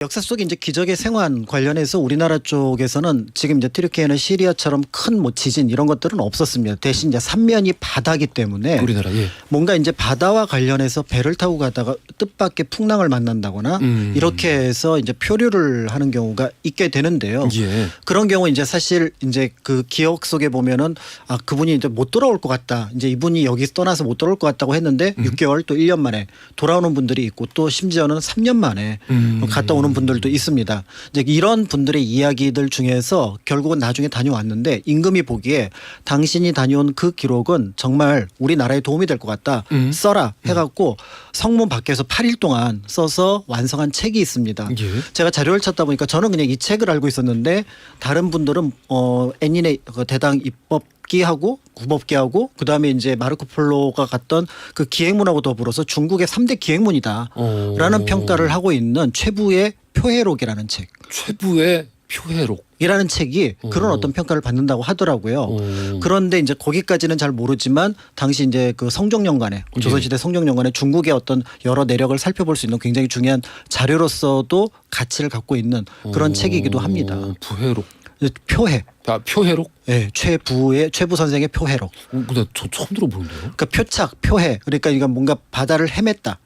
역사 속에 이제 기적의 생還관련해서 우리나라 쪽에서는 지금 이제 튀르키예나 시리아처럼 큰 뭐 지진 이런 것들은 없었습니다. 대신 이제 삼면이 바다기 때문에 우리나라 뭔가 이제 바다와 관련해서 배를 타고 가다가 뜻밖의 풍랑을 만난다거나 이렇게 해서 이제 표류를 하는 경우가 있게 되는데요. 그런 경우 이제 사실 이제 그 기억 속에 보면은 아 그분이 이제 못 돌아올 것 같다. 이제 이분이 여기 떠나서 못 돌아올 것 같다고 했는데 6개월 또 1년 만에 돌아오는 분들이 있고 또 심지어는 3년 만에 갔다 오는 분들도 있습니다. 이제 이런 분들의 이야기들 중에서 결국은 나중에 다녀왔는데 임금이 보기에 당신이 다녀온 그 기록은 정말 우리나라에 도움이 될 것 같다. 써라 해갖고 성문 밖에서 8일 동안 써서 완성한 책이 있습니다. 제가 자료를 찾다 보니까 저는 그냥 이 책을 알고 있었는데 다른 분들은 애니네 대당 입법기하고 구법기하고 그다음에 이제 마르코 폴로가 갔던 그 기행문하고 더불어서 중국의 3대 기행문이다라는 평가를 하고 있는 최부의 표해록이라는 책. 최부의 표해록. 이라는 책이 그런 어떤 평가를 받는다고 하더라고요. 그런데 이제 거기까지는 잘 모르지만 당시 이제 그 성종연간에 조선시대 성종연간에 중국의 어떤 여러 내력을 살펴볼 수 있는 굉장히 중요한 자료로서도 가치를 갖고 있는 그런 책이기도 합니다. 부해록. 표해. 아, 표해록? 네, 최부 선생의 표해록. 근데 저 처음 들어보는데요. 그러니까 표착, 표해. 그러니까 이거 뭔가 바다를 헤맸다,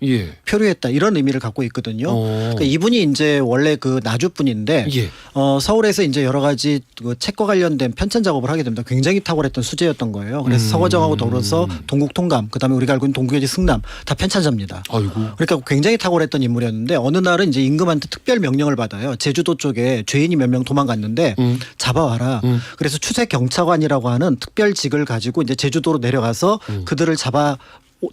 표류했다 이런 의미를 갖고 있거든요. 그러니까 이분이 이제 원래 그 나주분인데 서울에서 이제 여러 가지 그 책과 관련된 편찬 작업을 하게 됩니다. 굉장히 탁월했던 수재였던 거예요. 그래서 서거정하고 더불어서 동국통감, 그다음에 우리가 알고 있는 동국예지 승남 다 편찬자입니다. 아이고. 그러니까 굉장히 탁월했던 인물이었는데 어느 날은 이제 임금한테 특별 명령을 받아요. 제주도 쪽에 죄인이 몇 명 도망갔는데 잡아와라. 그래서 추세 경차관이라고 하는 특별직을 가지고 이제 제주도로 내려가서 그들을 잡아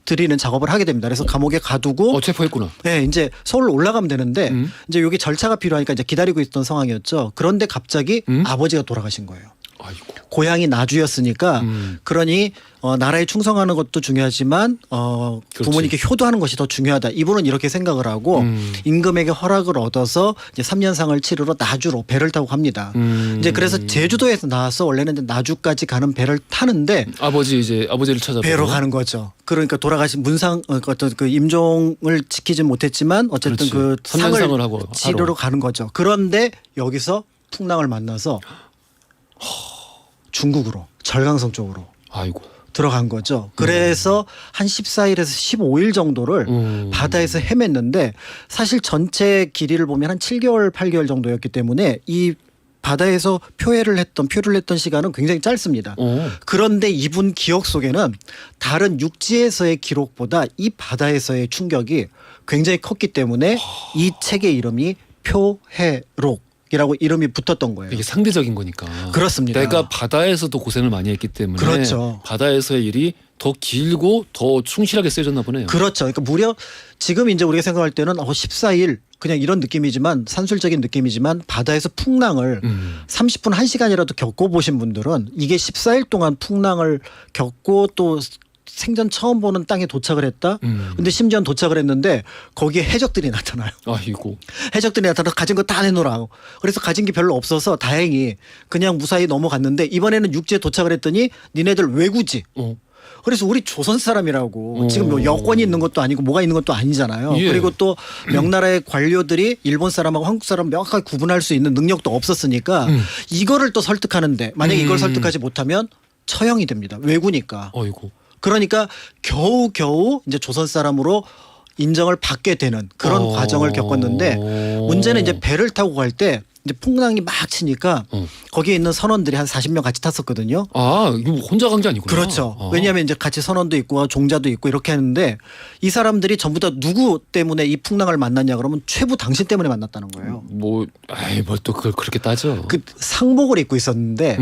드리는 작업을 하게 됩니다. 그래서 감옥에 가두고 체포했구나. 네, 이제 서울로 올라가면 되는데 이제 여기 절차가 필요하니까 이제 기다리고 있던 상황이었죠. 그런데 갑자기 아버지가 돌아가신 거예요. 아이고. 고향이 나주였으니까 그러니 나라에 충성하는 것도 중요하지만 부모님께 효도하는 것이 더 중요하다. 이분은 이렇게 생각을 하고 임금에게 허락을 얻어서 이제 3년상을 치르러 나주로 배를 타고 갑니다. 이제 그래서 제주도에서 나와서 원래는 이제 나주까지 가는 배를 타는데 아버지를 찾아 배로 가는 거죠. 그러니까 돌아가신 문상 어떤 그 임종을 지키진 못했지만 어쨌든 그 상을 하고 치르러 가는 거죠. 그런데 여기서 풍랑을 만나서 중국으로 절강성 쪽으로 들어간 거죠. 그래서 한 14일에서 15일 정도를 바다에서 헤맸는데 사실 전체 길이를 보면 한 7개월 8개월 정도였기 때문에 이 바다에서 표류를 했던 시간은 굉장히 짧습니다. 그런데 이분 기억 속에는 다른 육지에서의 기록보다 이 바다에서의 충격이 굉장히 컸기 때문에 이 책의 이름이 표해록 이라고 이름이 붙었던 거예요. 이게 상대적인 거니까. 그렇습니다. 내가 바다에서도 고생을 많이 했기 때문에 그렇죠. 바다에서의 일이 더 길고 더 충실하게 쓰여졌나 보네요. 그렇죠. 그러니까 무려 지금 이제 우리가 생각할 때는 14일 그냥 이런 느낌이지만 산술적인 느낌이지만 바다에서 풍랑을 30분 1시간이라도 겪어보신 분들은 이게 14일 동안 풍랑을 겪고 또 생전 처음 보는 땅에 도착을 했다. 근데 심지어는 도착을 했는데 거기에 해적들이 나타나요. 아이고. 해적들이 나타나서 가진 거 다 내놓으라고. 그래서 가진 게 별로 없어서 다행히 그냥 무사히 넘어갔는데 이번에는 육지에 도착을 했더니 니네들 왜 굳이? 그래서 우리 조선 사람이라고 지금 뭐 여권이 있는 것도 아니고 뭐가 있는 것도 아니잖아요. 그리고 또 명나라의 관료들이 일본 사람하고 한국 사람 명확하게 구분할 수 있는 능력도 없었으니까 이거를 또 설득하는데 만약에 이걸 설득하지 못하면 처형이 됩니다. 왜구니까. 아이고. 그러니까 겨우겨우 이제 조선 사람으로 인정을 받게 되는 그런 과정을 겪었는데 문제는 이제 배를 타고 갈 때 이제 풍랑이 막 치니까 거기에 있는 선원들이 한 40명 같이 탔었거든요. 아, 이거 혼자 간 게 아니구나. 그렇죠. 왜냐하면 이제 같이 선원도 있고 종자도 있고 이렇게 했는데 이 사람들이 전부 다 누구 때문에 이 풍랑을 만났냐 그러면 최부 당신 때문에 만났다는 거예요. 뭘 또 그걸 그렇게 따져. 그 상복을 입고 있었는데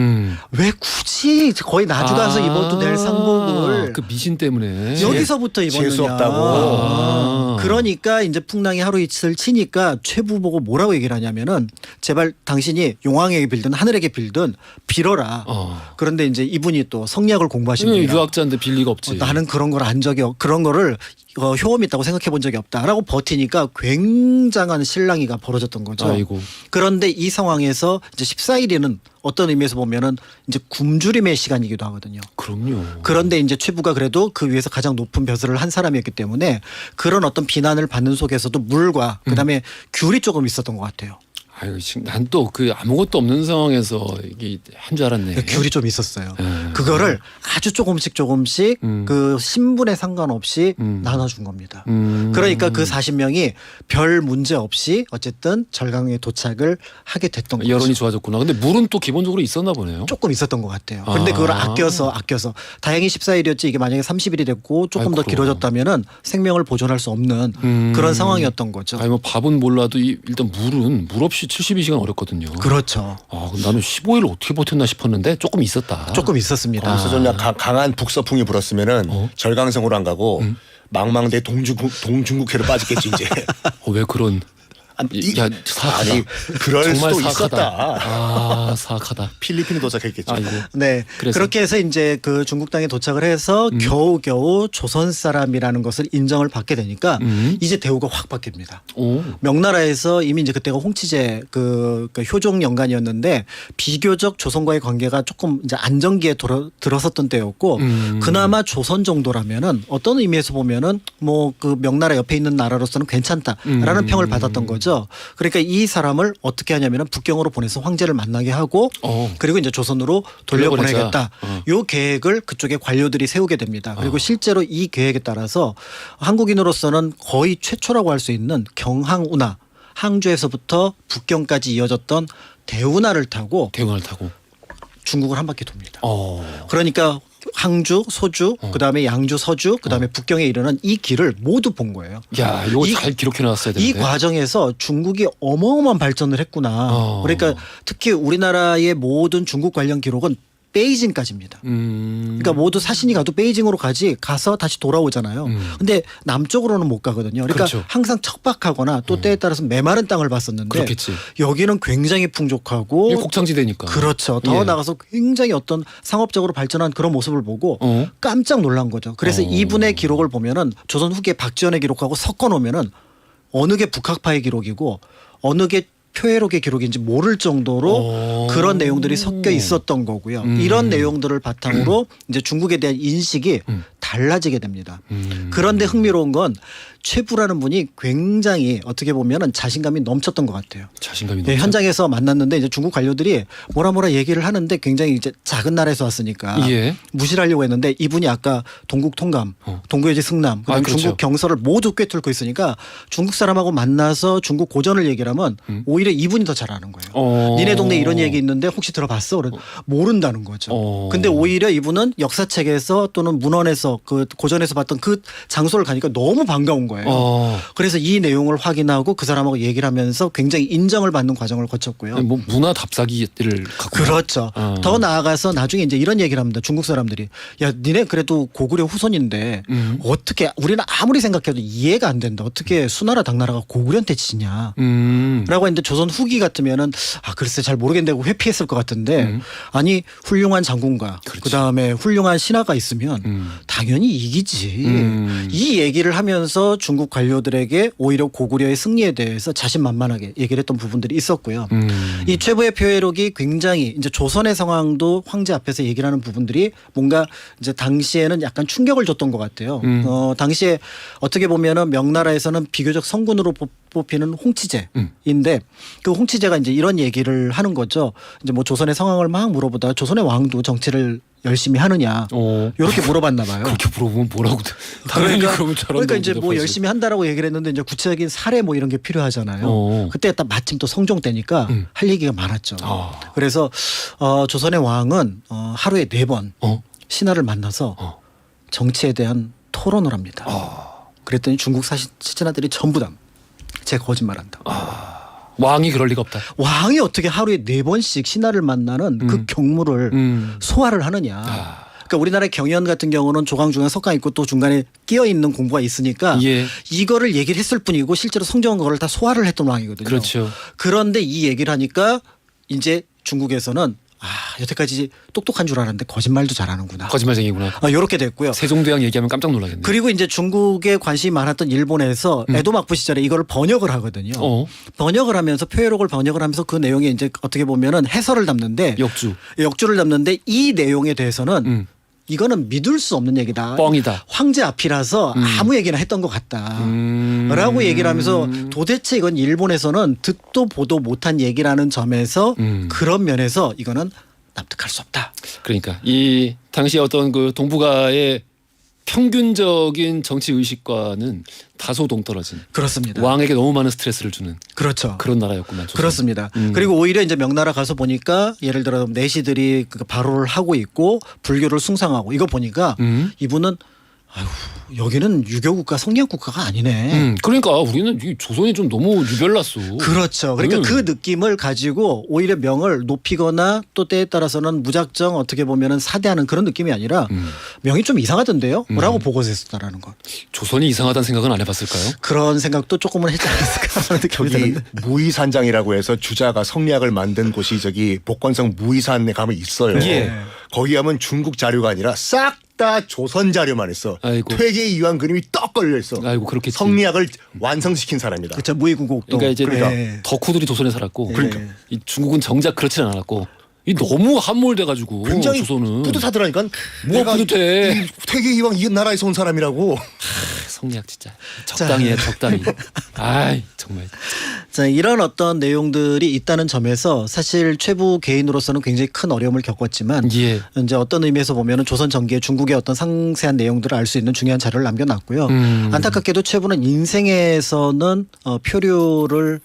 왜 굳이 거의 나주 가서 입어도 될 상복을 그 미신 때문에 여기서부터 입었느냐. 재수 없다고. 그러니까 이제 풍랑이 하루 이틀 치니까 최부 보고 뭐라고 얘기를 하냐면은 제발 당신이 용왕에게 빌든 하늘에게 빌든 빌어라. 그런데 이제 이분이 또 성리학을 공부하신 분이라 유학자인데 빌 리가 없지. 나는 그런 걸 안 적이 그런 거를 효험이 있다고 생각해 본 적이 없다라고 버티니까 굉장한 실랑이가 벌어졌던 거죠. 아이고. 그런데 이 상황에서 이제 14일에는 어떤 의미에서 보면은 이제 굶주림의 시간이기도 하거든요. 그럼요. 그런데 이제 최부가 그래도 그 위에서 가장 높은 벼슬을 한 사람이었기 때문에 그런 어떤 비난을 받는 속에서도 물과 그다음에 귤이 조금 있었던 것 같아요. 아유, 지금 난 또 그 아무것도 없는 상황에서 이게 한 줄 알았네. 귤이 좀 있었어요. 그거를 아주 조금씩 그 신분에 상관없이 나눠준 겁니다. 그러니까 그 40명이 별 문제 없이 어쨌든 절강에 도착을 하게 됐던 거죠. 여론이 좋아졌구나. 근데 물은 또 기본적으로 있었나 보네요. 조금 있었던 것 같아요. 그런데 그걸 아껴서 다행히 14일이었지 이게 만약에 30일이 됐고 조금 더 아이고. 길어졌다면은 생명을 보존할 수 없는 그런 상황이었던 거죠. 아니 뭐 밥은 몰라도 일단 물 없이 72시간 어렵거든요. 그렇죠. 그럼 나는 15일을 어떻게 버텼나 싶었는데 조금 있었다. 조금 있었습니다. 그래서 좀 강한 북서풍이 불었으면은 절강성으로 안 가고 망망대 동중국해로 빠졌겠지 이제. 왜 그런? 야, 사악하다. 아니 그럴 정말 수도 사악하다. 있었다. 사악하다. 필리핀에 도착했겠죠. 아이고. 네. 그래서? 그렇게 해서 이제 그 중국 땅에 도착을 해서 겨우겨우 조선 사람이라는 것을 인정을 받게 되니까 이제 대우가 확 바뀝니다. 오. 명나라에서 이미 이제 그때가 홍치제 그 효종 연간이었는데 비교적 조선과의 관계가 조금 이제 안정기에 들어섰던 때였고 그나마 조선 정도라면은 어떤 의미에서 보면은 뭐 그 명나라 옆에 있는 나라로서는 괜찮다라는 평을 받았던 거죠. 그러니까 이 사람을 어떻게 하냐면은 북경으로 보내서 황제를 만나게 하고 그리고 이제 조선으로 돌려보내겠다. 요 계획을 그쪽에 관료들이 세우게 됩니다. 그리고 실제로 이 계획에 따라서 한국인으로서는 거의 최초라고 할 수 있는 경항운하 항주에서부터 북경까지 이어졌던 대운하를 타고 중국을 한 바퀴 돕니다. 그러니까 항주, 소주, 그다음에 양주, 서주, 그다음에 북경에 이르는 이 길을 모두 본 거예요. 야, 이거 잘 기록해 놨어야 되는데. 이 과정에서 중국이 어마어마한 발전을 했구나. 그러니까 특히 우리나라의 모든 중국 관련 기록은 베이징까지입니다. 그러니까 모두 사신이 가도 베이징으로 가서 다시 돌아오잖아요. 근데 남쪽으로는 못 가거든요. 그러니까 그렇죠. 항상 척박하거나 또 때에 따라서 메마른 땅을 봤었는데 그렇겠지. 여기는 굉장히 풍족하고 이게 곡창지대니까. 그렇죠. 더 예. 나가서 굉장히 어떤 상업적으로 발전한 그런 모습을 보고 깜짝 놀란 거죠. 그래서 이분의 기록을 보면은 조선 후기에 박지원의 기록하고 섞어 놓으면은 어느 게 북학파의 기록이고 어느 게 표해록의 기록인지 모를 정도로 그런 내용들이 섞여 있었던 거고요. 이런 내용들을 바탕으로 이제 중국에 대한 인식이 달라지게 됩니다. 그런데 흥미로운 건 최부라는 분이 굉장히 어떻게 보면은 자신감이 넘쳤던 것 같아요. 자신감이 네, 현장에서 만났는데 이제 중국 관료들이 뭐라 얘기를 하는데 굉장히 이제 작은 나라에서 왔으니까 예. 무시를 하려고 했는데 이분이 아까 동국 통감, 동구여지 승남, 그다음 그렇죠. 중국 경서를 모두 꿰뚫고 있으니까 중국 사람하고 만나서 중국 고전을 얘기를 하면 오히려 이분이 더 잘 아는 거예요. 니네 동네 이런 얘기 있는데 혹시 들어봤어? 그래 모른다는 거죠. 근데 오히려 이분은 역사책에서 또는 문헌에서 그 고전에서 봤던 그 장소를 가니까 너무 반가운 거예요. 그래서 이 내용을 확인하고 그 사람하고 얘기를 하면서 굉장히 인정을 받는 과정을 거쳤고요. 뭐 문화 답사기를 갖고. 그렇죠. 더 나아가서 나중에 이제 이런 얘기를 합니다. 중국 사람들이 야 니네 그래도 고구려 후손인데 어떻게 우리는 아무리 생각해도 이해가 안 된다. 어떻게 수나라 당나라가 고구려한테 지냐. 라고 했는데 조선 후기 같으면은 글쎄 잘 모르겠는데 하고 회피했을 것 같은데 아니 훌륭한 장군과 그다음에 훌륭한 신하가 있으면 당연히 이기지. 이 얘기를 하면서 중국 관료들에게 오히려 고구려의 승리에 대해서 자신만만하게 얘기를 했던 부분들이 있었고요. 이 최부의 표해록이 굉장히 이제 조선의 상황도 황제 앞에서 얘기를 하는 부분들이 뭔가 이제 당시에는 약간 충격을 줬던 것 같아요. 당시에 어떻게 보면은 명나라에서는 비교적 성군으로 뽑히는 홍치제인데 그 홍치제가 이제 이런 얘기를 하는 거죠. 이제 뭐 조선의 상황을 막 물어보다 조선의 왕도 정치를 열심히 하느냐 이렇게 물어봤나 봐요. 그렇게 물어보면 뭐라고 당연히 그러면 그러니까 이제 뭐 열심히 한다라고 얘기를 했는데 이제 구체적인 사례 뭐 이런 게 필요하잖아요. 그때 딱 마침 또 성종 때니까 할 얘기가 많았죠. 그래서 조선의 왕은 하루에 4번 신하를 만나서 정치에 대한 토론을 합니다. 그랬더니 중국 신하들이 전부 다 제 거짓말한다. 왕이 그럴 리가 없다. 왕이 어떻게 하루에 4번씩 신하를 만나는 그 경무를 소화를 하느냐. 그러니까 우리나라의 경연 같은 경우는 조강 중간 석강 있고 또 중간에 끼어 있는 공부가 있으니까 이거를 얘기를 했을 뿐이고 실제로 성종은 그걸 다 소화를 했던 왕이거든요. 그렇죠. 그런데 이 얘기를 하니까 이제 중국에서는 여태까지 똑똑한 줄 알았는데 거짓말도 잘하는구나. 거짓말쟁이구나. 이렇게 됐고요. 세종대왕 얘기하면 깜짝 놀라겠네. 그리고 이제 중국에 관심이 많았던 일본에서 에도 막부 시절에 이거를 번역을 하거든요. 번역을 하면서 표해록을 번역을 하면서 그 내용에 이제 어떻게 보면은 해설을 담는데 역주를 담는데 이 내용에 대해서는 이거는 믿을 수 없는 얘기다. 뻥이다. 황제 앞이라서 아무 얘기나 했던 것 같다. 라고 얘기를 하면서 도대체 이건 일본에서는 듣도 보도 못한 얘기라는 점에서 그런 면에서 이거는 납득할 수 없다. 그러니까 이 당시 어떤 그 동북아의 평균적인 정치 의식과는 다소 동떨어진. 그렇습니다. 왕에게 너무 많은 스트레스를 주는. 그렇죠. 그런 나라였구만. 조선은. 그렇습니다. 그리고 오히려 이제 명나라 가서 보니까 예를 들어 내시들이 그 발호를 하고 있고 불교를 숭상하고 이거 보니까 이분은 여기는 유교국가 성리학국가가 아니네. 그러니까 우리는 이 조선이 좀 너무 유별났어. 그렇죠. 그러니까 그 느낌을 가지고 오히려 명을 높이거나 또 때에 따라서는 무작정 어떻게 보면은 사대하는 그런 느낌이 아니라 명이 좀 이상하던데요? 라고 보고서 했었다라는 것. 조선이 이상하다는 생각은 안 해봤을까요? 그런 생각도 조금은 했지 않았을까 하는 느낌이 저기 드는데. 무의산장이라고 해서 주자가 성리학을 만든 곳이 저기 복건성 무의산에 가면 있어요. 예. 거기 가면 중국 자료가 아니라 싹 다 조선 자료만 있어. 아이고. 퇴계 이황 그림이 떡 걸려 있어. 아이고 그렇겠지. 성리학을 완성시킨 사람이다. 그렇죠. 무의궁곡도. 그러니까 이제 그래. 덕후들이 조선에 살았고 그러니까. 이 중국은 정작 그렇진 않았고 이 너무 함몰돼가지고 굉장히 조선은 뿌듯하더라니까. 뭐가 뿌듯해. 이 퇴계 이황 이 나라에서 온 사람이라고. 성리학 진짜 적당히 해 적당히. 아이 정말. 자, 이런 어떤 내용들이 있다는 점에서 사실 최부 개인으로서는 굉장히 큰 어려움을 겪었지만 예. 이제 어떤 의미에서 보면은 조선 전기의 중국의 어떤 상세한 내용들을 알 수 있는 중요한 자료를 남겨놨고요. 안타깝게도 최부는 인생에서는 표류를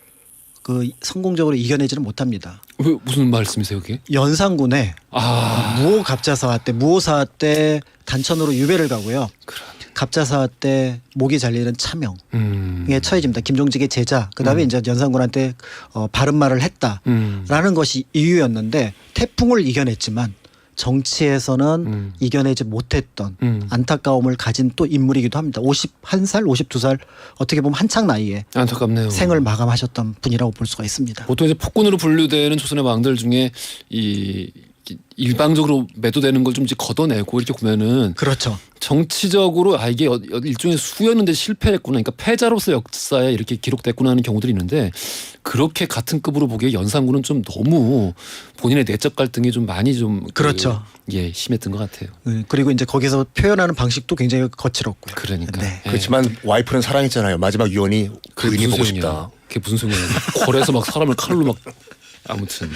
그 성공적으로 이겨내지는 못합니다. 왜 무슨 말씀이세요 그게? 연산군에 무오갑자사화 때 무오사화 때 단천으로 유배를 가고요. 갑자사화 때 목이 잘리는 차명에 처해집니다. 김종직의 제자. 그다음에 이제 연산군한테 바른 말을 했다라는 것이 이유였는데 태풍을 이겨냈지만 정치에서는 이겨내지 못했던 안타까움을 가진 또 인물이기도 합니다. 51살, 52살 어떻게 보면 한창 나이에 안타깝네요. 생을 마감하셨던 분이라고 볼 수가 있습니다. 보통 이제 폭군으로 분류되는 조선의 왕들 중에 이 일방적으로 매도되는 걸 좀 이제 걷어내고 이렇게 보면은 그렇죠. 정치적으로 이게 일종의 수였는데 실패했구나. 그러니까 패자로서 역사에 이렇게 기록됐구나 하는 경우들이 있는데 그렇게 같은 급으로 보기에 연산군은 좀 너무 본인의 내적 갈등이 좀 많이 좀 그렇죠. 심했던 것 같아요. 그리고 이제 거기서 표현하는 방식도 굉장히 거칠었고. 그러니까. 네. 그렇지만 와이프는 사랑했잖아요. 마지막 유언이 그인이 보고 싶다. 그게 무슨 소용이야. 궐에서 막 사람을 칼로 막 아무튼.